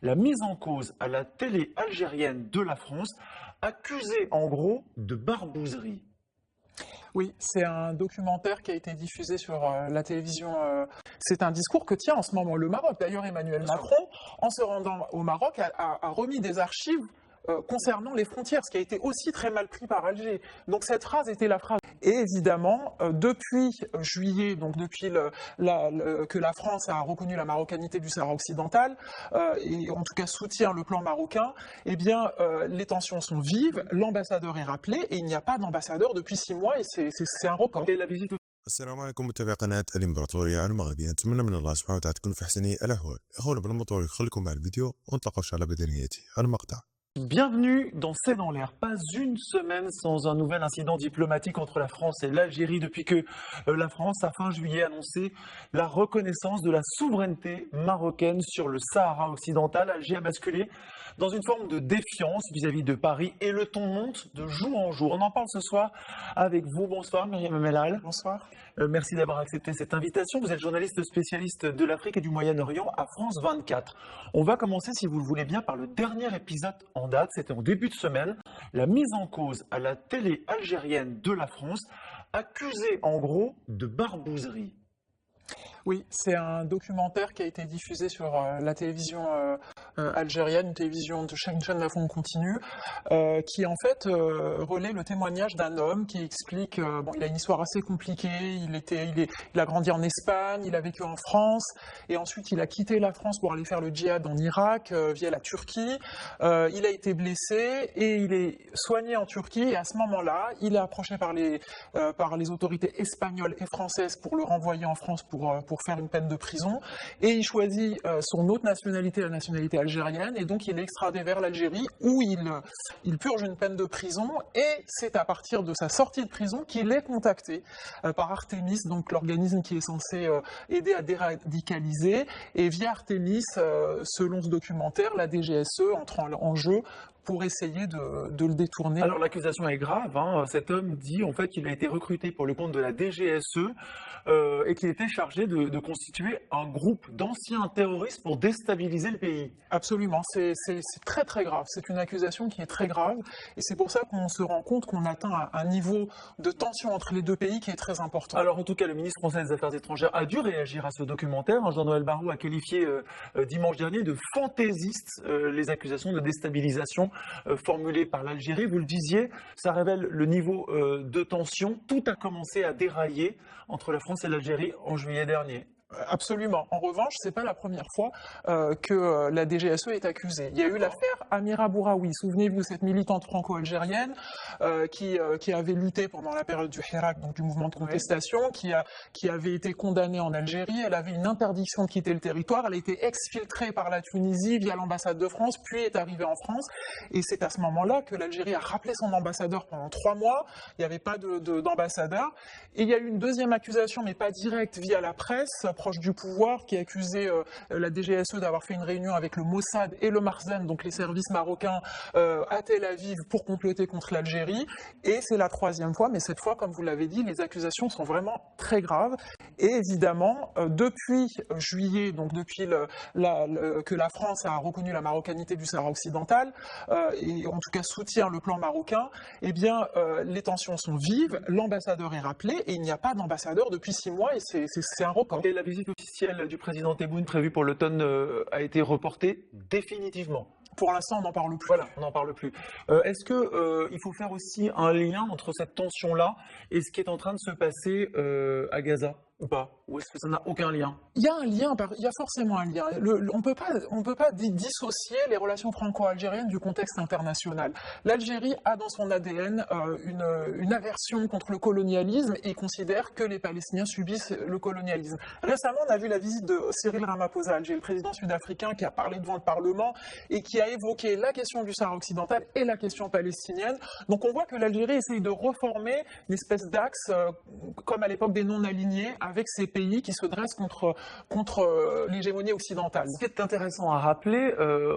la mise en cause à la télé algérienne de la France, accusée en gros de barbouzerie. Oui, c'est un documentaire qui a été diffusé sur la télévision. C'est un discours que tient en ce moment le Maroc. D'ailleurs, Emmanuel Macron, en se rendant au Maroc, a remis des archives concernant les frontières, ce qui a été aussi très mal pris par Alger. Donc cette phrase était la phrase. Et évidemment, depuis juillet, donc depuis que la France a reconnu la marocanité du Sahara occidental, et en tout cas soutient le plan marocain, eh bien, les tensions sont vives, l'ambassadeur est rappelé, et il n'y a pas d'ambassadeur depuis 6 mois, et c'est un record. Et la visite السلام عليكم متابعي قناة الإمبراطورية المغربية، نتمنى من الله سبحانه وتعالى تكونوا في أحسن الأحوال. أخونا بالمطور خليكم مع الفيديو ونتلاقاو على بدنياتي المقطع. Bienvenue dans C'est dans l'air. Pas une semaine sans un nouvel incident diplomatique entre la France et l'Algérie depuis que la France a fin juillet annoncé la reconnaissance de la souveraineté marocaine sur le Sahara occidental. Alger a basculé dans une forme de défiance vis-à-vis de Paris et le ton monte de jour en jour. On en parle ce soir avec vous. Bonsoir Myriam Mellal. Bonsoir. Merci d'avoir accepté cette invitation. Vous êtes journaliste spécialiste de l'Afrique et du Moyen-Orient à France 24. On va commencer, si vous le voulez bien, par le dernier épisode en date. C'était en début de semaine. La mise en cause à la télé algérienne de la France, accusée en gros de barbouzerie. Oui, c'est un documentaire qui a été diffusé sur la télévision algérienne, une télévision de chaîne d'info continue, qui en fait relaie le témoignage d'un homme qui explique, bon, il a une histoire assez compliquée, il a grandi en Espagne, il a vécu en France, et ensuite il a quitté la France pour aller faire le djihad en Irak via la Turquie. Il a été blessé et il est soigné en Turquie, et à ce moment-là, il est approché par les autorités espagnoles et françaises pour le renvoyer en France pour faire une peine de prison, et il choisit son autre nationalité, la nationalité algérienne, et donc il est extradé vers l'Algérie où il purge une peine de prison, et c'est à partir de sa sortie de prison qu'il est contacté par Artemis, donc l'organisme qui est censé aider à déradicaliser, et via Artemis, selon ce documentaire, la DGSE entre en jeu pour essayer de le détourner. Alors l'accusation est grave, hein. Cet homme dit en fait qu'il a été recruté pour le compte de la DGSE et qu'il était chargé de constituer un groupe d'anciens terroristes pour déstabiliser le pays. Absolument, c'est très très grave, c'est une accusation qui est très grave, et c'est pour ça qu'on se rend compte qu'on atteint un niveau de tension entre les deux pays qui est très important. Alors en tout cas, le ministre français des Affaires étrangères a dû réagir à ce documentaire. Jean-Noël Barrot a qualifié dimanche dernier de fantaisistes les accusations de déstabilisation formulées par l'Algérie. Vous le disiez, ça révèle le niveau de tension. Tout a commencé à dérailler entre la France et l'Algérie en juillet dernier. Absolument. En revanche, c'est pas la première fois que la DGSE est accusée. Il y a eu l'affaire Amira Bouraoui. Souvenez-vous, cette militante franco-algérienne qui avait lutté pendant la période du Hirak, donc du mouvement de contestation, qui avait été condamnée en Algérie. Elle avait une interdiction de quitter le territoire. Elle a été exfiltrée par la Tunisie via l'ambassade de France, puis est arrivée en France. Et c'est à ce moment-là que l'Algérie a rappelé son ambassadeur pendant 3 mois. Il n'y avait pas d'ambassadeur. Et il y a eu une deuxième accusation, mais pas directe, via la presse, proche du pouvoir, qui accusait la DGSE d'avoir fait une réunion avec le Mossad et le Marzen, donc les services marocains, à Tel Aviv pour comploter contre l'Algérie. Et c'est la 3e fois, mais cette fois, comme vous l'avez dit, les accusations sont vraiment très graves. Et évidemment, depuis juillet, donc depuis que la France a reconnu la marocanité du Sahara occidental, et en tout cas soutient le plan marocain, eh bien, les tensions sont vives, l'ambassadeur est rappelé, et il n'y a pas d'ambassadeur depuis 6 mois, et c'est un record. Et la visite officielle du président Tebboune prévue pour l'automne a été reportée définitivement. Pour l'instant, on n'en parle plus. Voilà, on n'en parle plus. Est-ce qu'il faut faire aussi un lien entre cette tension-là et ce qui est en train de se passer à Gaza ou pas? Ou est-ce que ça n'a aucun lien? Il y a un lien, il y a forcément un lien. On peut pas dissocier les relations franco-algériennes du contexte international. L'Algérie a dans son ADN une aversion contre le colonialisme et considère que les Palestiniens subissent le colonialisme. Récemment, on a vu la visite de Cyril Ramaphosa à Alger, le président sud-africain, qui a parlé devant le Parlement et qui a évoqué la question du Sahara occidental et la question palestinienne. Donc on voit que l'Algérie essaye de reformer une espèce d'axe, comme à l'époque des non-alignés, avec ces pays qui se dressent contre l'hégémonie occidentale. Ce qui est intéressant à rappeler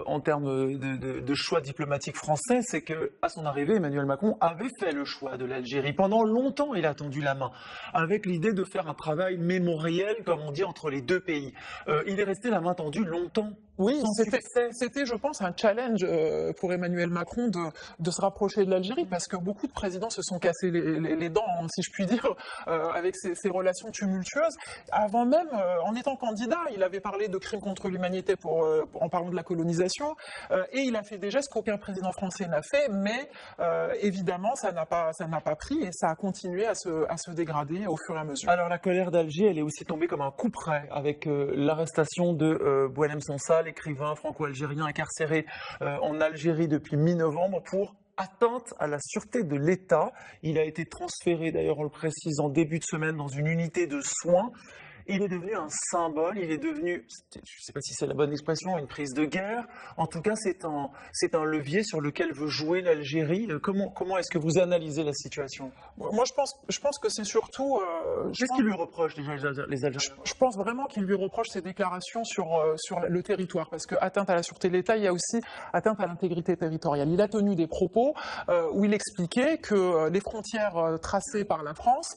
en termes de choix diplomatique français, c'est qu'à son arrivée, Emmanuel Macron avait fait le choix de l'Algérie. Pendant longtemps, il a tendu la main, avec l'idée de faire un travail mémoriel, comme on dit, entre les deux pays. Il est resté la main tendue longtemps. Oui, son succès. c'était, je pense, un challenge pour Emmanuel Macron de se rapprocher de l'Algérie, parce que beaucoup de présidents se sont cassés les dents, hein, si je puis dire, avec ces relations tumultueuses. Avant même, en étant candidat, il avait parlé de crimes contre l'humanité en parlant de la colonisation, et il a fait des gestes qu'aucun président français n'a fait, mais évidemment, ça n'a pas pris, et ça a continué à se dégrader au fur et à mesure. Alors la colère d'Alger, elle est aussi tombée comme un coup près avec l'arrestation de Boualem Sansal, écrivain franco-algérien incarcéré en Algérie depuis mi-novembre pour atteinte à la sûreté de l'État. Il a été transféré, d'ailleurs on le précise, en début de semaine dans une unité de soins. Il est devenu un symbole, il est devenu, je ne sais pas si c'est la bonne expression, une prise de guerre. En tout cas, c'est un levier sur lequel veut jouer l'Algérie. Comment est-ce que vous analysez la situation? Moi, je pense que c'est surtout... Qu'est-ce qu'ils lui reprochent déjà les Algériens? Je pense vraiment qu'il lui reproche ses déclarations sur le territoire, parce que atteinte à la sûreté de l'État, il y a aussi atteinte à l'intégrité territoriale. Il a tenu des propos où il expliquait que les frontières tracées par la France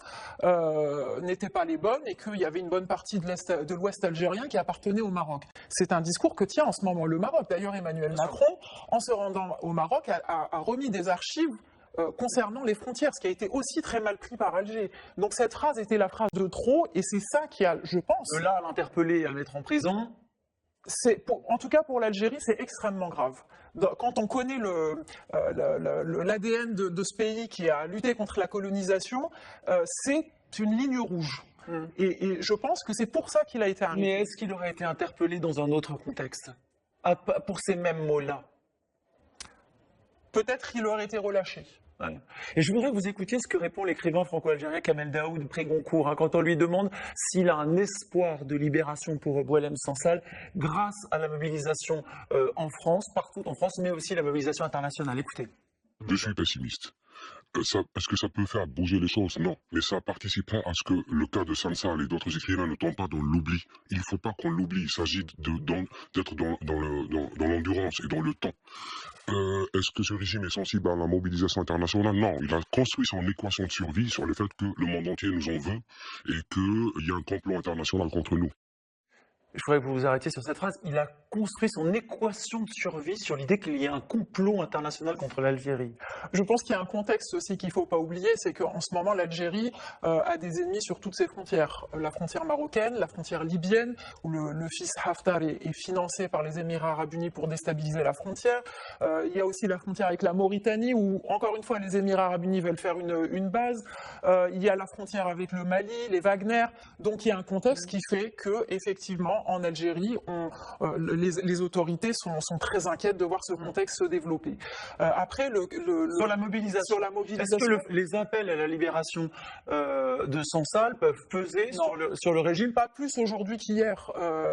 n'étaient pas les bonnes et qu'il y avait une bonne partie de l'Ouest algérien qui appartenait au Maroc. C'est un discours que tient en ce moment le Maroc. D'ailleurs, Emmanuel Macron, en se rendant au Maroc, a remis des archives concernant les frontières, ce qui a été aussi très mal pris par Alger. Donc cette phrase était la phrase de trop, et c'est ça qui a, je pense... De là à l'interpeller et à le mettre en prison. En tout cas pour l'Algérie, c'est extrêmement grave. Quand on connaît l'ADN de ce pays qui a lutté contre la colonisation, c'est une ligne rouge. Et je pense que c'est pour ça qu'il a été arrêté. Mais est-ce qu'il aurait été interpellé dans un autre contexte, pour ces mêmes mots-là? Peut-être qu'il aurait été relâché. Ouais. Et je voudrais que vous écoutiez ce que répond l'écrivain franco-algérien Kamel Daoud près-Goncourt, quand on lui demande s'il a un espoir de libération pour Boualem Sansal grâce à la mobilisation en France, partout en France, mais aussi la mobilisation internationale. Écoutez. Je suis pessimiste. Est-ce que ça peut faire bouger les choses? Non. Mais ça participera à ce que le cas de Sansal et d'autres écrivains ne tombent pas dans l'oubli. Il ne faut pas qu'on l'oublie. Il s'agit d'être dans l'endurance et dans le temps. Est-ce que ce régime est sensible à la mobilisation internationale? Non. Il a construit son équation de survie sur le fait que le monde entier nous en veut et qu'il y a un complot international contre nous. Je voudrais que vous vous arrêtiez sur cette phrase. Il a construit son équation de survie sur l'idée qu'il y a un complot international contre l'Algérie. Je pense qu'il y a un contexte aussi qu'il ne faut pas oublier, c'est qu'en ce moment, l'Algérie a des ennemis sur toutes ses frontières. La frontière marocaine, la frontière libyenne, où le fils Haftar est financé par les Émirats arabes unis pour déstabiliser la frontière. Il y a aussi la frontière avec la Mauritanie, où, encore une fois, les Émirats arabes unis veulent faire une base. Il y a la frontière avec le Mali, les Wagner. Donc il y a un contexte qui fait que, effectivement, en Algérie, les autorités sont très inquiètes de voir ce contexte se développer. Après, sur la mobilisation, est-ce que les appels à la libération de Sansal peuvent peser sur le régime? Pas plus aujourd'hui qu'hier.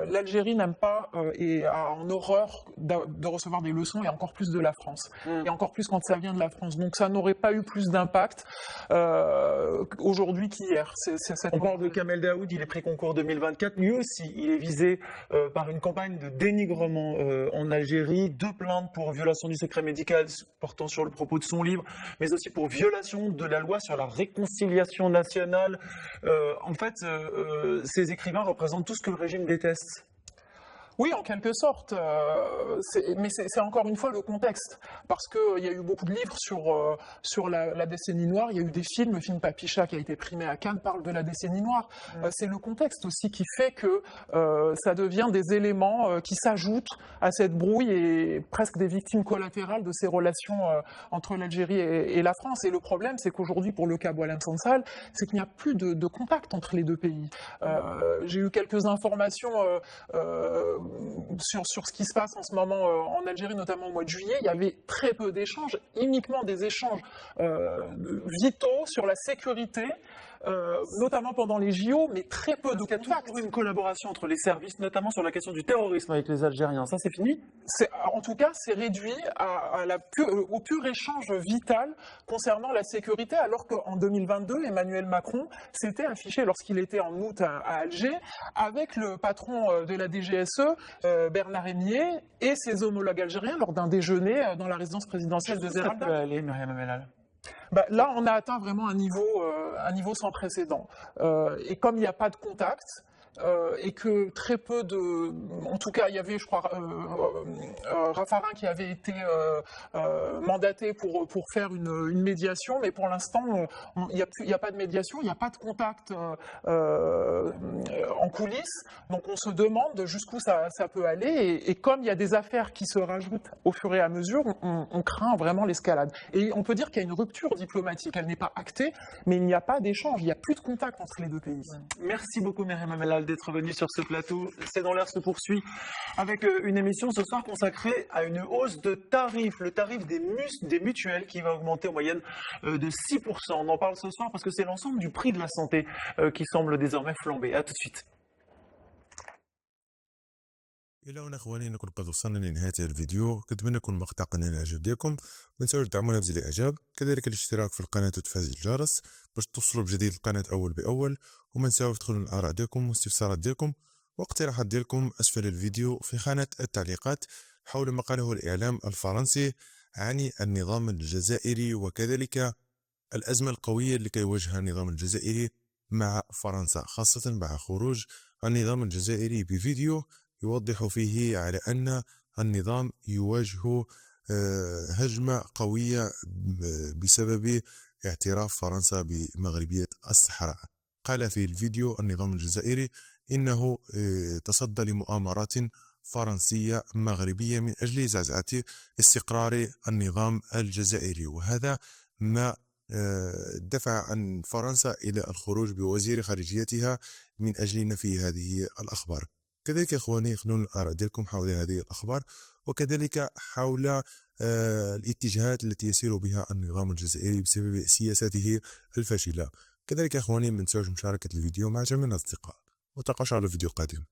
L'Algérie n'aime pas et a en horreur de recevoir des leçons, et encore plus de la France. Et encore plus quand ça vient de la France. Donc ça n'aurait pas eu plus d'impact aujourd'hui qu'hier. On parle de Kamel Daoud, il est pré-concours 2024. Lui aussi, il est visé par une campagne de dénigrement en Algérie, 2 plaintes pour violation du secret médical portant sur le propos de son livre, mais aussi pour violation de la loi sur la réconciliation nationale. En fait, ces écrivains représentent tout ce que le régime déteste. Oui, en quelque sorte, mais c'est encore une fois le contexte, parce qu'il y a eu beaucoup de livres sur la décennie noire, il y a eu des films, le film Papicha qui a été primé à Cannes parle de la décennie noire. C'est le contexte aussi qui fait que ça devient des éléments qui s'ajoutent à cette brouille et presque des victimes collatérales de ces relations entre l'Algérie et la France. Et le problème, c'est qu'aujourd'hui, pour le cas Boualem Sansal, c'est qu'il n'y a plus de contact entre les deux pays. J'ai eu quelques informations sur ce qui se passe en ce moment en Algérie, notamment au mois de juillet. Il y avait très peu d'échanges, uniquement des échanges vitaux sur la sécurité, notamment pendant les JO, mais très peu de contacts. Il y a toujours une collaboration entre les services, notamment sur la question du terrorisme avec les Algériens. Ça, c'est fini? En tout cas, c'est réduit au pur échange vital concernant la sécurité, alors qu'en 2022, Emmanuel Macron s'était affiché, lorsqu'il était en août à Alger, avec le patron de la DGSE, Bernard Emmier, et ses homologues algériens lors d'un déjeuner dans la résidence présidentielle de Zeralda. Ça peut aller, Myriam Amelal. Là, on a atteint vraiment un niveau sans précédent. Et comme il n'y a pas de contact, et que très peu de... En tout cas, il y avait, je crois, Raffarin qui avait été mandaté pour faire une médiation, mais pour l'instant, il n'y a pas de médiation, il n'y a pas de contact en coulisses, donc on se demande jusqu'où ça peut aller, et comme il y a des affaires qui se rajoutent au fur et à mesure, on craint vraiment l'escalade. Et on peut dire qu'il y a une rupture diplomatique, elle n'est pas actée, mais il n'y a pas d'échange, il n'y a plus de contact entre les deux pays. Merci beaucoup Myriam Amellal d'être venue sur ce plateau. C'est dans l'air se poursuit avec une émission ce soir consacrée à une hausse de tarifs, le tarif des mutuelles qui va augmenter en moyenne de 6%. On en parle ce soir parce que c'est l'ensemble du prix de la santé qui semble désormais flamber. À tout de suite. الى هنا اخواني نكون قد وصلنا لنهايه الفيديو. كنتمنى يكون المقطع قنال الاعجاب ديالكم. ما تنساوش تدعمونا بزر الاعجاب، كذلك الاشتراك في القناه وتفعيل الجرس باش توصلوا بجديد القناه اول باول. وما تنساوش تدخلوا الاراء ديالكم واستفسارات ديالكم واقتراحات ديالكم اسفل الفيديو في خانه التعليقات حول ما قاله الاعلام الفرنسي عن النظام الجزائري وكذلك الازمه القويه اللي كيواجهها النظام الجزائري مع فرنسا، خاصه بعد خروج النظام الجزائري بفيديو يوضح فيه على أن النظام يواجه هجمة قوية بسبب اعتراف فرنسا بمغربية الصحراء. قال في الفيديو النظام الجزائري إنه تصدى لمؤامرات فرنسية مغربية من أجل زعزعة استقرار النظام الجزائري، وهذا ما دفع عن فرنسا إلى الخروج بوزير خارجيتها من أجل نفي هذه الأخبار. كذلك يا اخواني خلونا الآراء ديالكم حول هذه الأخبار وكذلك حول الاتجاهات التي يسير بها النظام الجزائري بسبب سياساته الفاشلة. كذلك يا اخواني ما تنساوش مشاركة الفيديو مع جميع الأصدقاء، وتلقاوش على الفيديو القادم.